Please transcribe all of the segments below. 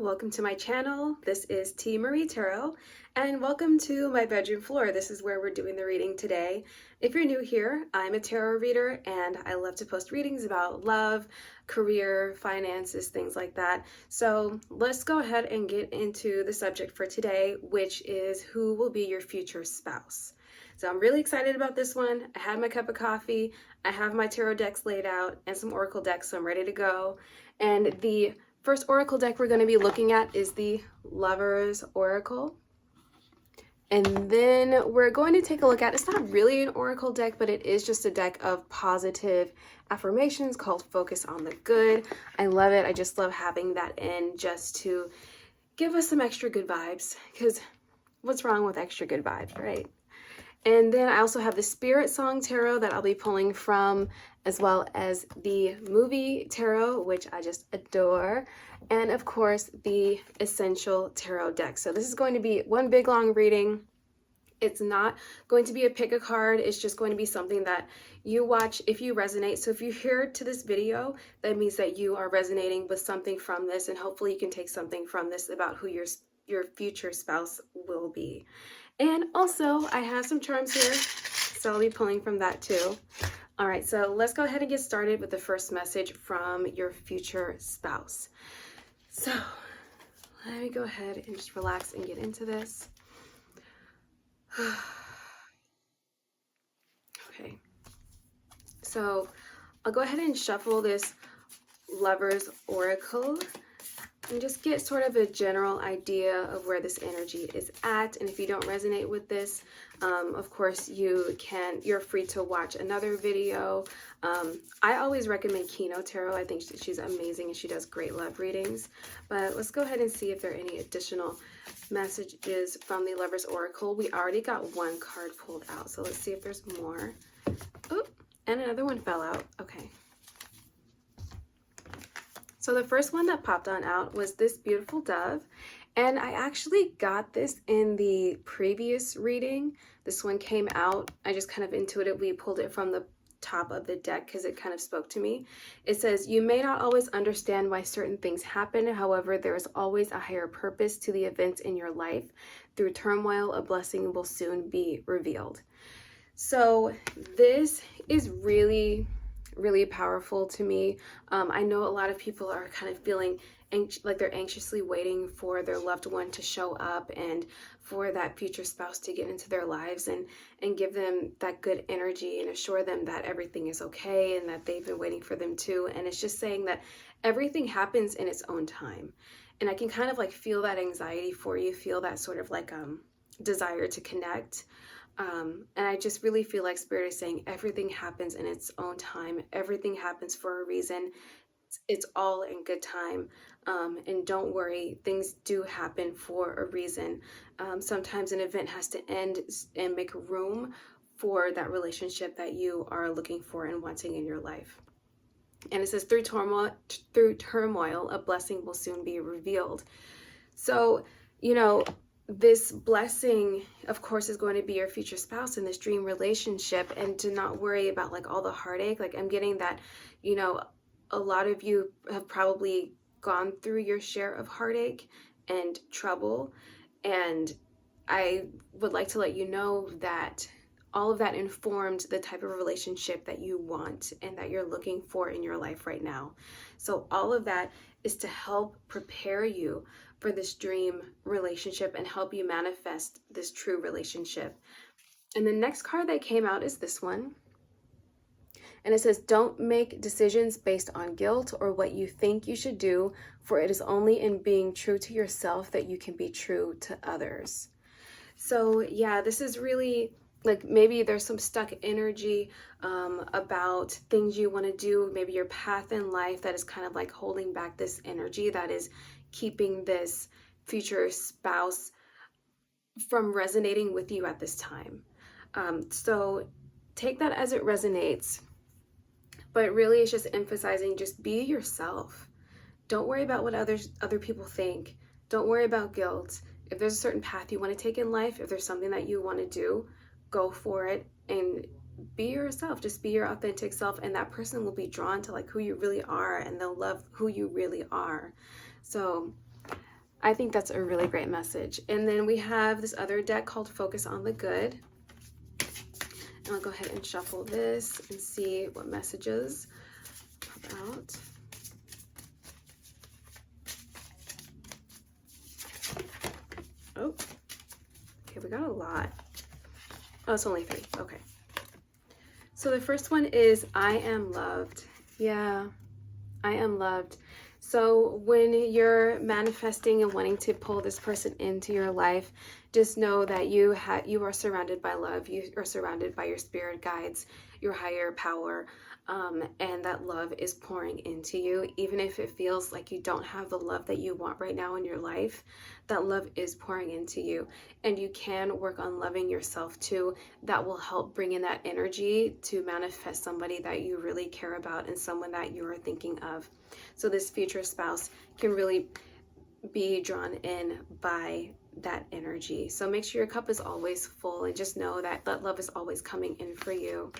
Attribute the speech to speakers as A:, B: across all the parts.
A: welcome to my channel. This is T. Marie Tarot, and welcome to my bedroom floor. This is where we're doing the reading today. If you're new here, I'm a tarot reader, and I love to post readings about love, career, finances, things like that. So let's go ahead and get into the subject for today, which is who will be your future spouse. So I'm really excited about this one. I had my cup of coffee, I have my tarot decks laid out, and some oracle decks, so I'm ready to go. And the first oracle deck we're going to be looking at is the Lover's Oracle. And then we're going to take a look at, it's not really an oracle deck, but it is just a deck of positive affirmations called Focus on the Good. I love it. I just love having that in just to give us some extra good vibes, because what's wrong with extra good vibes, right? And then I also have the Spirit Song Tarot that I'll be pulling from, as well as the Movie Tarot, which I just adore, and of course the Essential Tarot deck. So this is going to be one big long reading. It's not going to be a pick a card. It's just going to be something that you watch if you resonate. So if you're here to this video, that means that you are resonating with something from this, and hopefully you can take something from this about who your future spouse will be. And also, I have some charms here, so I'll be pulling from that too. All right, so let's go ahead and get started with the first message from your future spouse. So let me go ahead and just relax and get into this. Okay, so I'll go ahead and shuffle this Lover's Oracle and just get sort of a general idea of where this energy is at. And if you don't resonate with this, of course you're free to watch another video. I always recommend Kino Tarot. I think she's amazing and she does great love readings. But let's go ahead and see if there are any additional messages from the Lover's Oracle. We already got one card pulled out, so let's see if there's more. Oop, and another one fell out. Okay. So the first one that popped on out was this beautiful dove, and I actually got this in the previous reading. This one came out, I just kind of intuitively pulled it from the top of the deck because it kind of spoke to me. It says, "You may not always understand why certain things happen. However, there is always a higher purpose to the events in your life. Through turmoil, a blessing will soon be revealed." So this is really powerful to me. I know a lot of people are kind of feeling like they're anxiously waiting for their loved one to show up and for that future spouse to get into their lives and give them that good energy and assure them that everything is okay and that they've been waiting for them too. And it's just saying that everything happens in its own time. And I can kind of like feel that anxiety for you, feel that sort of like desire to connect. And I just really feel like Spirit is saying everything happens in its own time. Everything happens for a reason. It's all in good time. And don't worry, things do happen for a reason. Sometimes an event has to end and make room for that relationship that you are looking for and wanting in your life. And it says, through turmoil, a blessing will soon be revealed. So, you know, this blessing, of course, is going to be your future spouse in this dream relationship, and to not worry about like all the heartache. Like I'm getting that, you know, a lot of you have probably gone through your share of heartache and trouble. And I would like to let you know that all of that informed the type of relationship that you want and that you're looking for in your life right now. So all of that is to help prepare you for this dream relationship and help you manifest this true relationship. And the next card that came out is this one. And it says, "Don't make decisions based on guilt or what you think you should do, for it is only in being true to yourself that you can be true to others." So yeah, this is really like maybe there's some stuck energy about things you want to do, maybe your path in life that is kind of like holding back this energy that is keeping this future spouse from resonating with you at this time. So take that as it resonates, but really it's just emphasizing, just be yourself. Don't worry about what other people think. Don't worry about guilt. If there's a certain path you want to take in life, if there's something that you want to do, go for it and be yourself. Just be your authentic self, and that person will be drawn to like who you really are, and they'll love who you really are. So I think that's a really great message. And then we have this other deck called Focus on the Good. And I'll go ahead and shuffle this and see what messages pop out. Oh, okay, we got a lot. Oh, it's only 3. Okay. So the first one is I am loved. Yeah, I am loved. So when you're manifesting and wanting to pull this person into your life, just know that you are surrounded by love. You are surrounded by your spirit guides, your higher power, and that love is pouring into you. Even if it feels like you don't have the love that you want right now in your life, that love is pouring into you. And you can work on loving yourself too. That will help bring in that energy to manifest somebody that you really care about and someone that you are thinking of. So this future spouse can really be drawn in by that energy. So make sure your cup is always full and just know that that love is always coming in for you.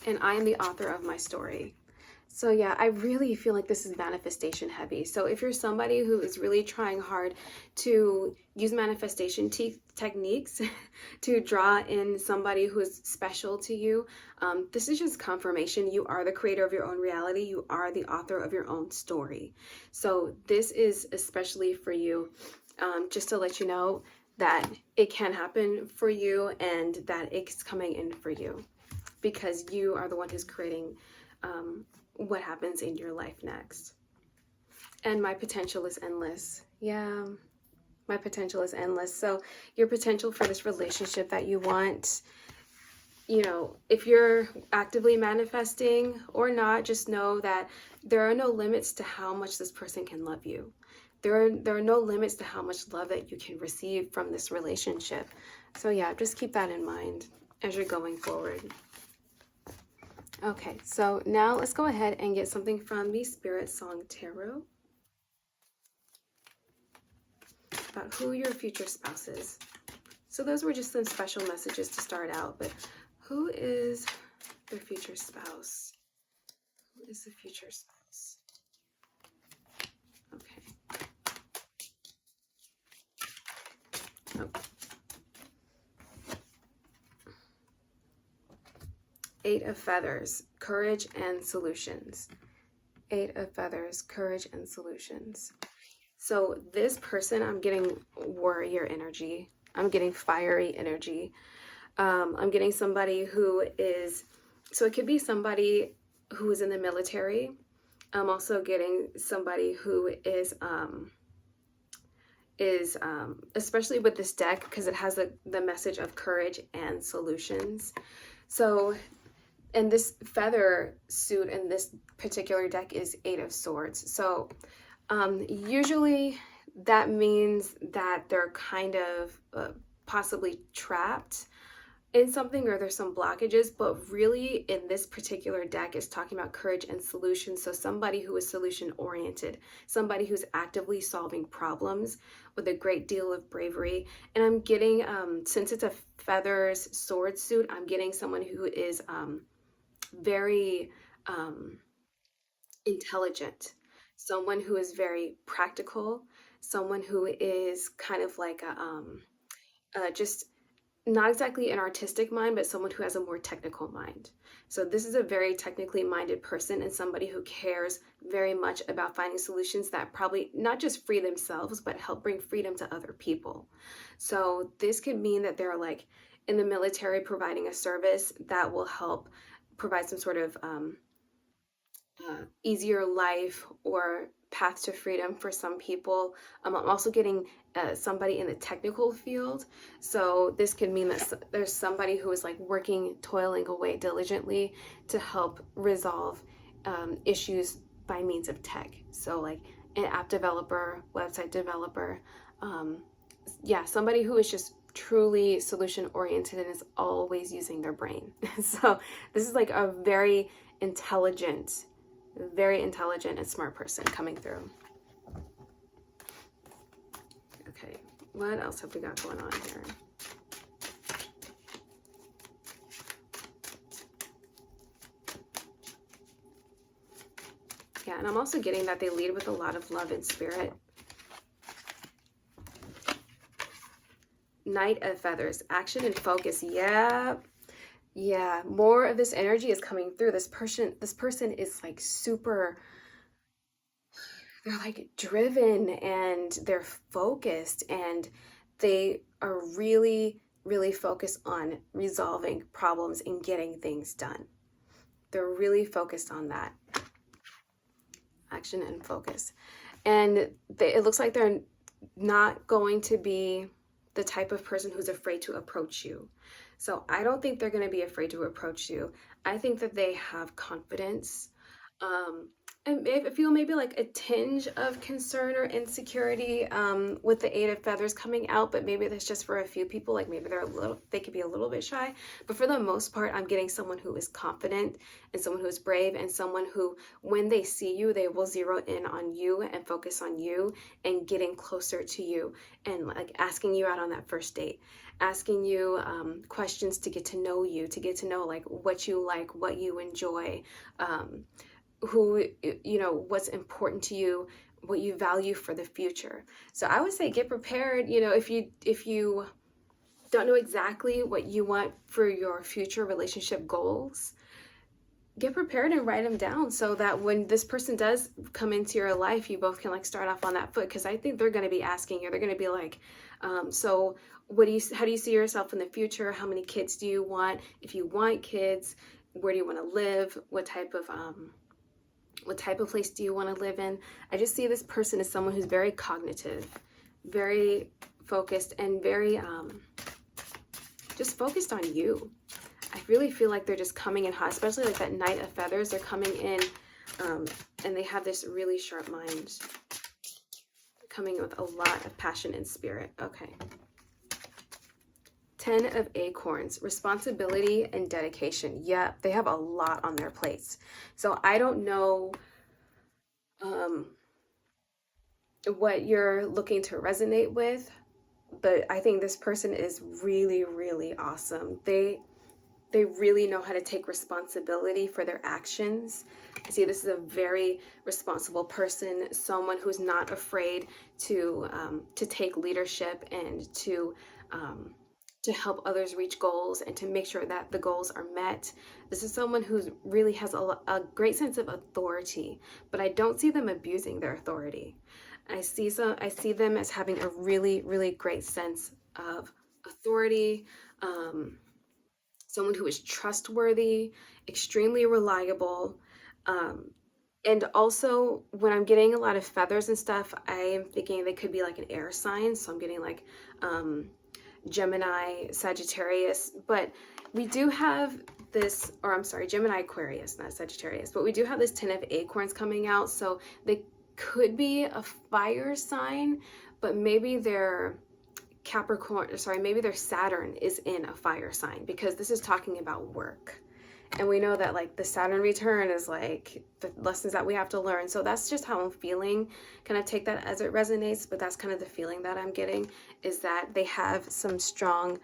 A: And I am the author of my story. So yeah, I really feel like this is manifestation heavy. So if you're somebody who is really trying hard to use manifestation techniques to draw in somebody who is special to you, this is just confirmation. You are the creator of your own reality. You are the author of your own story. So this is especially for you, just to let you know that it can happen for you and that it's coming in for you, because you are the one who's creating what happens in your life next. And my potential is endless. Yeah, my potential is endless. So your potential for this relationship that you want, you know, if you're actively manifesting or not, just know that there are no limits to how much this person can love you. There are no limits to how much love that you can receive from this relationship. So yeah, just keep that in mind as you're going forward. Okay, so now let's go ahead and get something from the Spirit Song Tarot about who your future spouse is. So those were just some special messages to start out, but who is their future spouse? Who is the future spouse? Okay. Oh. 8 of Feathers, Courage and Solutions. 8 of Feathers, Courage and Solutions. So this person, I'm getting warrior energy. I'm getting fiery energy. I'm getting somebody who is, so it could be somebody who is in the military. I'm also getting somebody who is especially with this deck, because it has the message of courage and solutions. So, and this feather suit in this particular deck is 8 of Swords. So usually that means that they're kind of possibly trapped in something, or there's some blockages, but really in this particular deck is talking about courage and solutions. So somebody who is solution oriented, somebody who's actively solving problems with a great deal of bravery. And I'm getting, since it's a feathers sword suit, I'm getting someone who is very intelligent, someone who is very practical, someone who is kind of like just not exactly an artistic mind, but someone who has a more technical mind. So this is a very technically minded person and somebody who cares very much about finding solutions that probably not just free themselves, but help bring freedom to other people. So this could mean that they're like in the military providing a service that will help provide some sort of easier life or path to freedom for some people. I'm also getting somebody in the technical field. So this could mean that there's somebody who is like working, toiling away diligently to help resolve issues by means of tech. So like an app developer, website developer. Yeah, somebody who is just truly solution oriented and is always using their brain. So this is like a very intelligent and smart person coming through. Okay, what else have we got going on here? Yeah, and I'm also getting that they lead with a lot of love and spirit. Knight of Feathers, action and focus. Yeah. Yeah, more of this energy is coming through. This person is like super, they're like driven and they're focused and they are really, really focused on resolving problems and getting things done. They're really focused on that. Action and focus. And it looks like they're not going to be the type of person who's afraid to approach you. So I don't think they're going to be afraid to approach you. I think that they have confidence. Um, and I feel maybe like a tinge of concern or insecurity with the Eight of Feathers coming out, but maybe that's just for a few people. Like maybe they could be a little bit shy. But for the most part, I'm getting someone who is confident and someone who is brave and someone who, when they see you, they will zero in on you and focus on you and getting closer to you and like asking you out on that first date, asking you questions to get to know you, to get to know like what you like, what you enjoy, who, you know, what's important to you, what you value for the future. So I would say get prepared. You know, if you don't know exactly what you want for your future relationship goals, get prepared and write them down so that when this person does come into your life, you both can like start off on that foot. Because I think they're going to be asking you, they're going to be like, so how do you see yourself in the future? How many kids do you want? If you want kids, where do you want to live? What type of place do you want to live in? I just see this person as someone who's very cognitive, very focused, and very just focused on you. I really feel like they're just coming in hot, especially like that Knight of Feathers. They're coming in and they have this really sharp mind, coming with a lot of passion and spirit. Okay. 10 of Acorns, responsibility and dedication. Yeah, they have a lot on their plates. So I don't know what you're looking to resonate with, but I think this person is really, really awesome. They really know how to take responsibility for their actions. I see this is a very responsible person, someone who's not afraid to take leadership and to help others reach goals and to make sure that the goals are met. This is someone who really has a great sense of authority, but I don't see them abusing their authority. I see them as having a really, really great sense of authority, someone who is trustworthy, extremely reliable, and also when I'm getting a lot of feathers and stuff, I am thinking they could be like an air sign. So I'm getting like Gemini, Sagittarius, but we do have this, or I'm sorry, Gemini, Aquarius, not Sagittarius, but we do have this 10 of Acorns coming out. So they could be a fire sign, but maybe their Capricorn, sorry, maybe their Saturn is in a fire sign, because this is talking about work. And we know that like the Saturn return is like the lessons that we have to learn. So that's just how I'm feeling. Kind of take that as it resonates, but that's kind of the feeling that I'm getting, is that they have some strong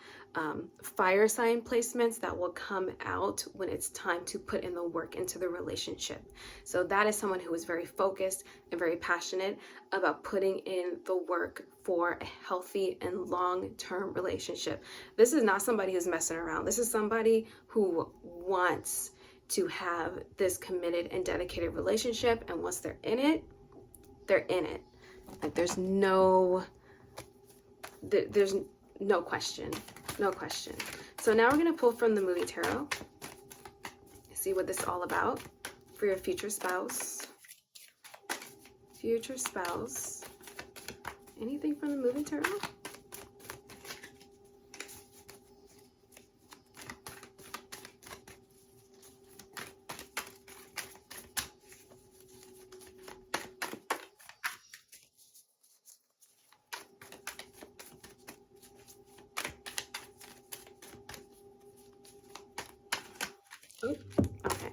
A: fire sign placements that will come out when it's time to put in the work into the relationship. So that is someone who is very focused and very passionate about putting in the work for a healthy and long-term relationship. This is not somebody who's messing around. This is somebody who wants to have this committed and dedicated relationship, and once they're in it, they're in it. Like there's no question. No question. So now we're going to pull from the movie tarot. See what this is all about for your future spouse. Future spouse. Anything from the movie tarot? Oh, okay.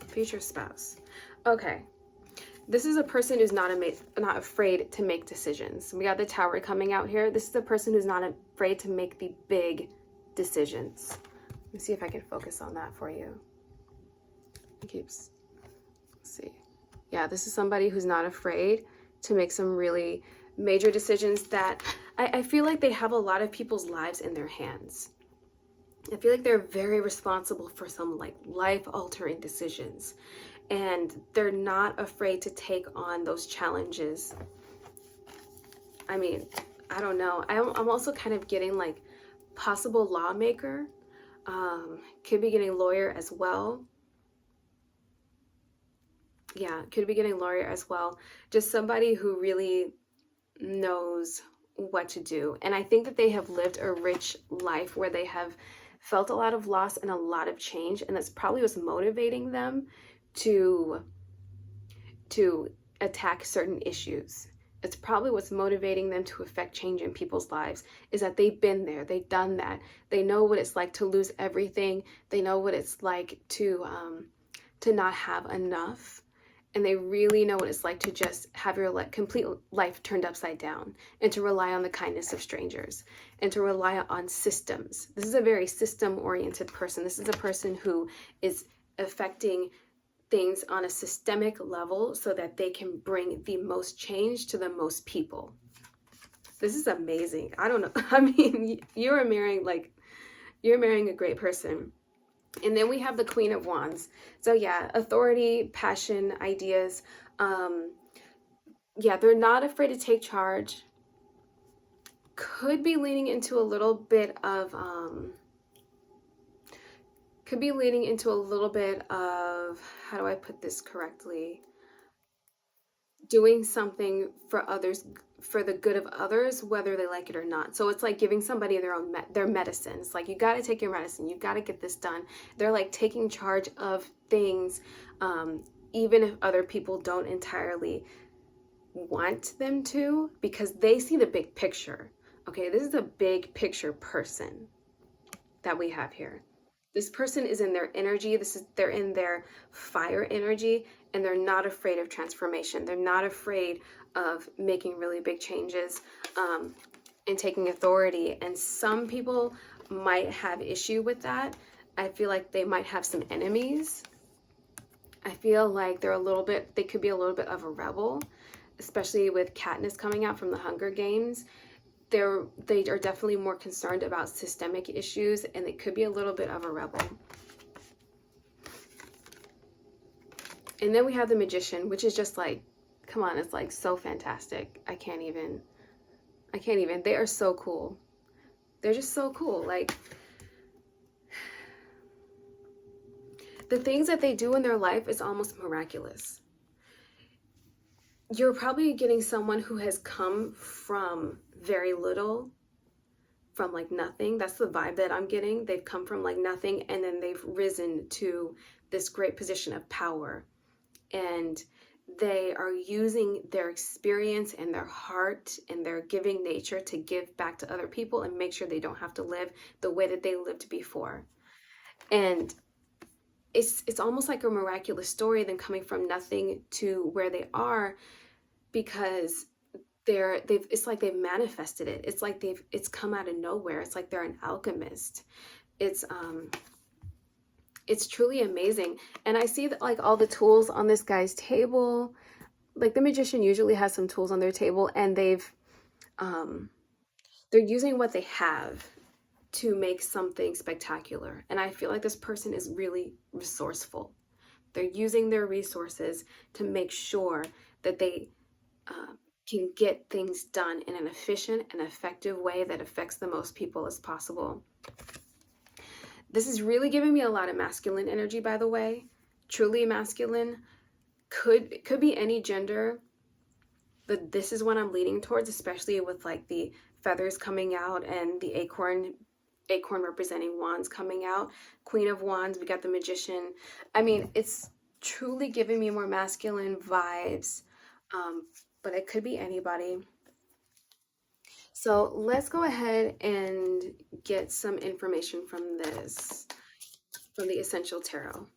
A: Future spouse. Okay. This is a person who's not afraid to make decisions. We got the Tower coming out here. This is a person who's not afraid to make the big decisions. Let me see if I can focus on that for you. Let's see. Yeah, this is somebody who's not afraid to make some really major decisions that I feel like they have a lot of people's lives in their hands. I feel like they're very responsible for some like life-altering decisions, and they're not afraid to take on those challenges. I mean, I don't know. I'm also kind of getting like possible lawmaker. Could be getting lawyer as well. Yeah, could be getting lawyer as well. Just somebody who really knows what to do. And I think that they have lived a rich life where they have felt a lot of loss and a lot of change, and that's probably what's motivating them to attack certain issues. It's probably what's motivating them to affect change in people's lives, is that they've been there, they've done that. They know what it's like to lose everything. They know what it's like to not have enough. And they really know what it's like to just have your complete life turned upside down, and to rely on the kindness of strangers, and to rely on systems. This is a very system-oriented person. This is a person who is affecting things on a systemic level so that they can bring the most change to the most people. This is amazing. I don't know. I mean, you're marrying a great person. And then we have the Queen of Wands. So yeah, authority, passion, ideas. Yeah, they're not afraid to take charge. Could be leaning into a little bit of how do I put this correctly? Doing something for others, for the good of others, whether they like it or not. So it's like giving somebody their medicine. It's like, you got to take your medicine, you got to get this done. They're like taking charge of things, even if other people don't entirely want them to, because they see the big picture. Okay, this is a big picture person that we have here. This person is in their energy. They're in their fire energy, and they're not afraid of transformation. They're not afraid of making really big changes, and taking authority. And some people might have issue with that. I feel like they might have some enemies. I feel like they could be a little bit of a rebel, especially with Katniss coming out from the Hunger Games. They are definitely more concerned about systemic issues, and they could be a little bit of a rebel. And then we have the Magician, which is just like, come on, it's like so fantastic. I can't even. They are so cool. They're just so cool. Like, the things that they do in their life is almost miraculous. You're probably getting someone who has come from very little, from like nothing. That's the vibe that I'm getting. They've come from like nothing, and then they've risen to this great position of power. And they are using their experience and their heart and their giving nature to give back to other people and make sure they don't have to live the way that they lived before. And it's almost like a miraculous story, them coming from nothing to where they are, because it's like they've manifested it. It's like it's come out of nowhere. It's like they're an alchemist. It's truly amazing. And I see that like all the tools on this guy's table, like the Magician usually has some tools on their table, and they're using what they have to make something spectacular. And I feel like this person is really resourceful. They're using their resources to make sure that they can get things done in an efficient and effective way that affects the most people as possible. This is really giving me a lot of masculine energy, by the way. Truly masculine. Could be any gender, but this is what I'm leaning towards, especially with like the feathers coming out and the acorn representing wands coming out. Queen of Wands, we got the Magician. I mean, it's truly giving me more masculine vibes, but it could be anybody. So let's go ahead and get some information from the Essential Tarot.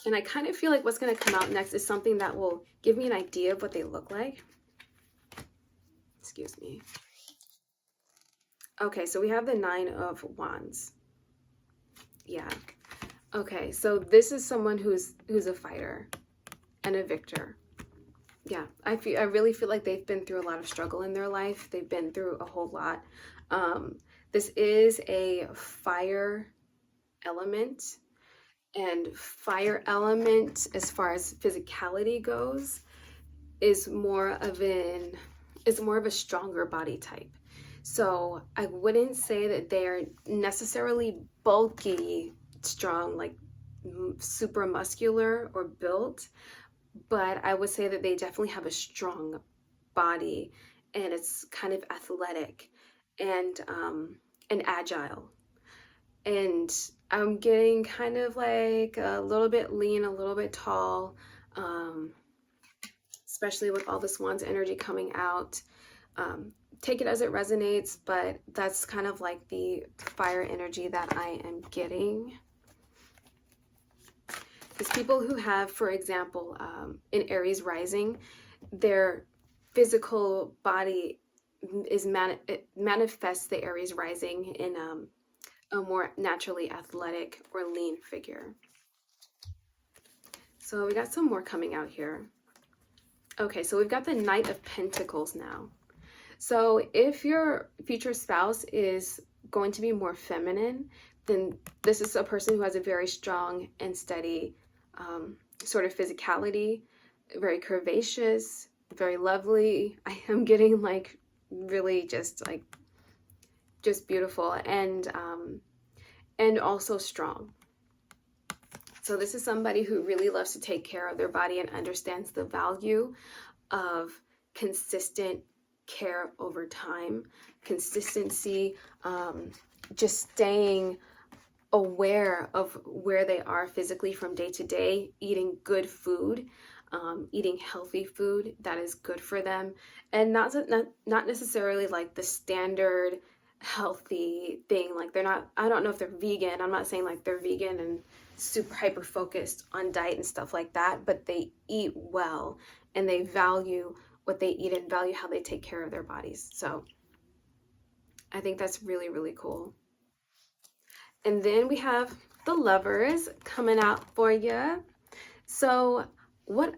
A: And I kind of feel like what's going to come out next is something that will give me an idea of what they look like. Excuse me. Okay, so we have the Nine of Wands. Yeah. Okay, so this is someone who's a fighter and a victor. Yeah, I really feel like they've been through a lot of struggle in their life. They've been through a whole lot. Um, this is a fire element, and fire element, as far as physicality goes, is more of an is more of a stronger body type. So I wouldn't say that they're necessarily bulky, strong, like super muscular or built, but I would say that they definitely have a strong body, and it's kind of athletic and agile. And I'm getting kind of like a little bit lean, a little bit tall, um, especially with all the Swan's energy coming out. Um, take it as it resonates, but that's kind of like the fire energy that I am getting. Because people who have, for example, in Aries rising, their physical body it manifests the Aries rising in a more naturally athletic or lean figure. So we got some more coming out here. Okay, so we've got the Knight of Pentacles now. So if your future spouse is going to be more feminine, then this is a person who has a very strong and steady sort of physicality, very curvaceous, very lovely. I am getting like really just beautiful and also strong. So this is somebody who really loves to take care of their body and understands the value of consistent care over time, consistency, just staying aware of where they are physically from day to day, eating good food, eating healthy food that is good for them, and not necessarily like the standard healthy thing. Like they're not, I don't know if they're vegan. I'm not saying like they're vegan and super hyper focused on diet and stuff like that, but they eat well and they value what they eat and value how they take care of their bodies. So I think that's really, really cool. And then we have the Lovers coming out for you. So what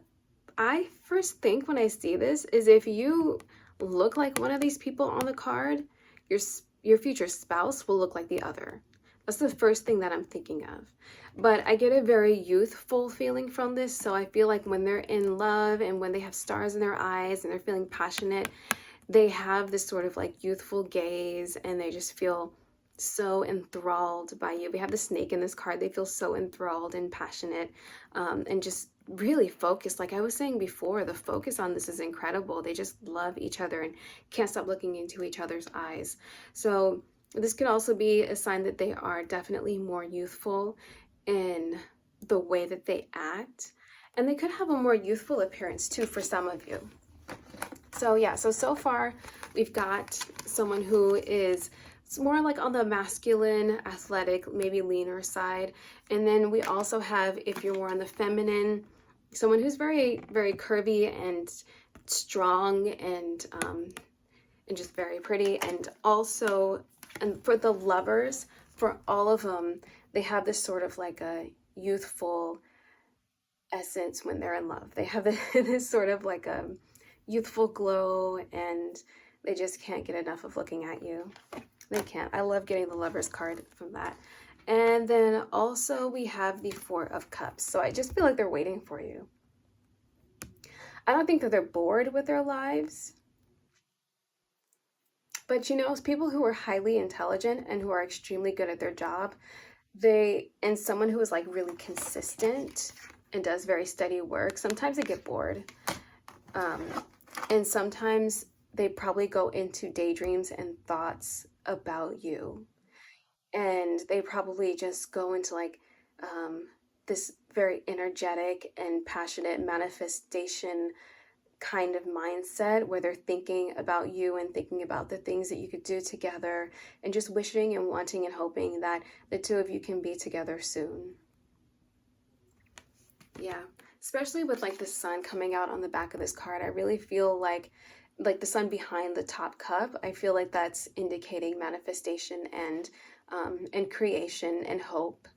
A: I first think when I see this is if you look like one of these people on the card, your your future spouse will look like the other. That's the first thing that I'm thinking of. But I get a very youthful feeling from this, so I feel like when they're in love and when they have stars in their eyes and they're feeling passionate, they have this sort of like youthful gaze and they just feel so enthralled by you. We have the snake in this card. They feel so enthralled and passionate, and just really focused. Like I was saying before, the focus on this is incredible. They just love each other and can't stop looking into each other's eyes. So this could also be a sign that they are definitely more youthful in the way that they act. And they could have a more youthful appearance too for some of you. So yeah, so far we've got someone who is, it's more like on the masculine, athletic, maybe leaner side. And then we also have, if you're more on the feminine, someone who's very, very curvy and strong and just very pretty. And also, and for the Lovers, for all of them, they have this sort of like a youthful essence when they're in love. They have this sort of like a youthful glow, and they just can't get enough of looking at you. They can't. I love getting the Lovers card from that. And then also we have the Four of Cups. So I just feel like they're waiting for you. I don't think that they're bored with their lives. But you know, people who are highly intelligent and who are extremely good at their job, and someone who is like really consistent and does very steady work, sometimes they get bored. And sometimes they probably go into daydreams and thoughts about you. And they probably just go into like this very energetic and passionate manifestation kind of mindset where they're thinking about you and thinking about the things that you could do together and just wishing and wanting and hoping that the two of you can be together soon. Yeah, especially with like the sun coming out on the back of this card, I really feel like the sun behind the top cup, I feel like that's indicating manifestation and creation and hope.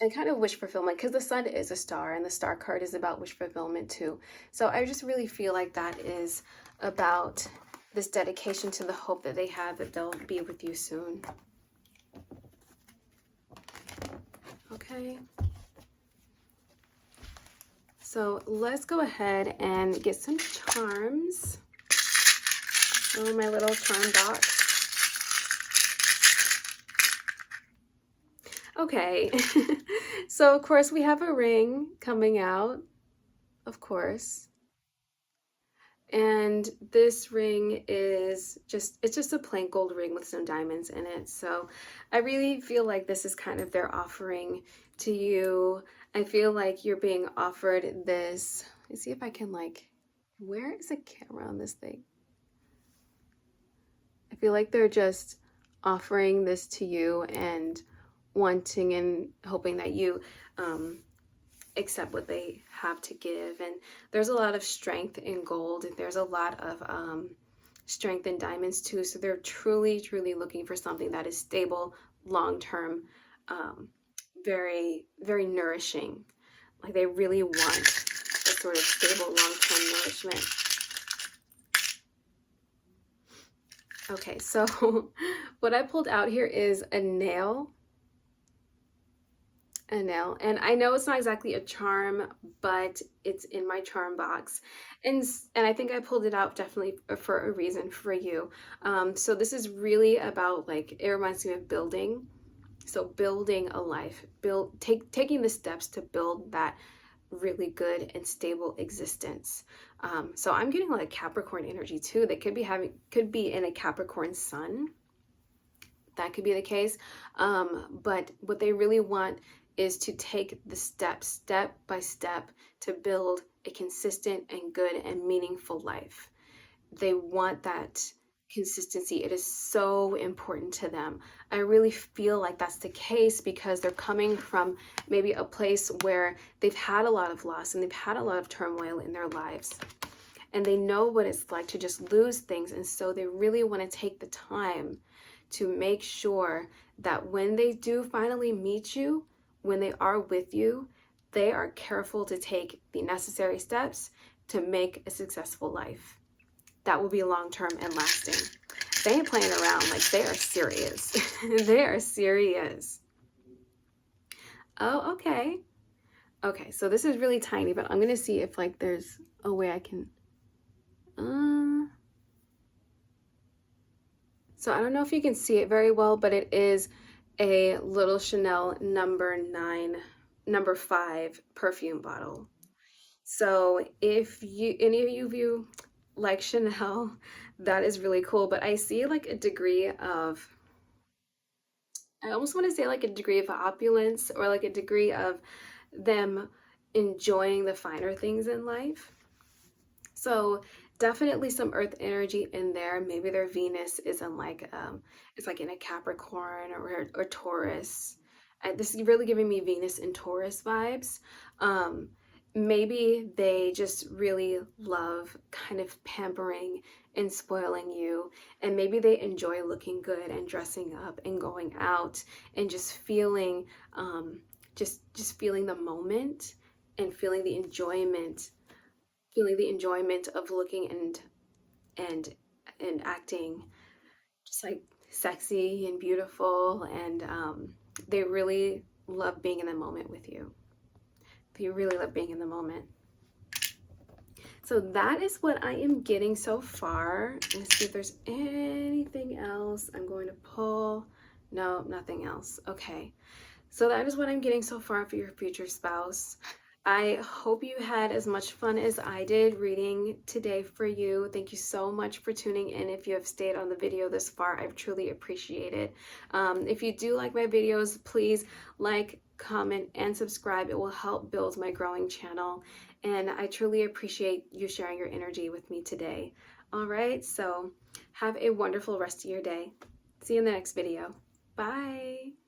A: and kind of wish fulfillment, because the sun is a star and the star card is about wish fulfillment too. So I just really feel like that is about this dedication to the hope that they have that they'll be with you soon. Okay. So let's go ahead and get some charms. Oh, my little charm box. Okay, so of course we have a ring coming out, of course. And this ring is it's just a plain gold ring with some diamonds in it. So I really feel like this is kind of their offering to you. I feel like you're being offered this. Let's see if I can where is the camera on this thing? I feel like they're just offering this to you and wanting and hoping that you accept what they have to give. And there's a lot of strength in gold. There's a lot of strength in diamonds too. So they're truly, truly looking for something that is stable, long-term, very, very nourishing. Like they really want a sort of stable, long-term nourishment. Okay, so what I pulled out here is a nail. A nail, and I know it's not exactly a charm, but it's in my charm box, and I think I pulled it out definitely for a reason for you. So this is really about, like, it reminds me of building. So building a life, taking the steps to build that really good and stable existence. So I'm getting like Capricorn energy too. They could be in a Capricorn sun. That could be the case. But what they really want is to take the steps, step by step, to build a consistent and good and meaningful life. They want that consistency. It is so important to them. I really feel like that's the case because they're coming from maybe a place where they've had a lot of loss and they've had a lot of turmoil in their lives. And they know what it's like to just lose things. And so they really want to take the time to make sure that when they do finally meet you, when they are with you, they are careful to take the necessary steps to make a successful life that will be long-term and lasting. They ain't playing around. Like, they are serious. They are serious. Oh, okay. Okay, so this is really tiny, but I'm gonna see if like there's a way I can so I don't know if you can see it very well, but it is a little Chanel number 5 perfume bottle. So if any of you like Chanel, that is really cool. But I see like a degree of, I almost want to say like a degree of opulence, or like a degree of them enjoying the finer things in life. So definitely some earth energy in there. Maybe their Venus is in like it's like in a Capricorn or Taurus. This is really giving me Venus and Taurus vibes. Maybe they just really love kind of pampering and spoiling you, and maybe they enjoy looking good and dressing up and going out and just feeling just feeling the moment and feeling the enjoyment of looking and acting just like sexy and beautiful, and they really love being in the moment with you. They really love being in the moment. So that is what I am getting so far. Let's see if there's anything else I'm going to pull. No, nothing else. Okay, so that is what I'm getting so far for your future spouse. I hope you had as much fun as I did reading today for you. Thank you so much for tuning in. If you have stayed on the video this far, I truly appreciate it. If you do like my videos, please like, comment, and subscribe. It will help build my growing channel. And I truly appreciate you sharing your energy with me today. All right, so have a wonderful rest of your day. See you in the next video. Bye.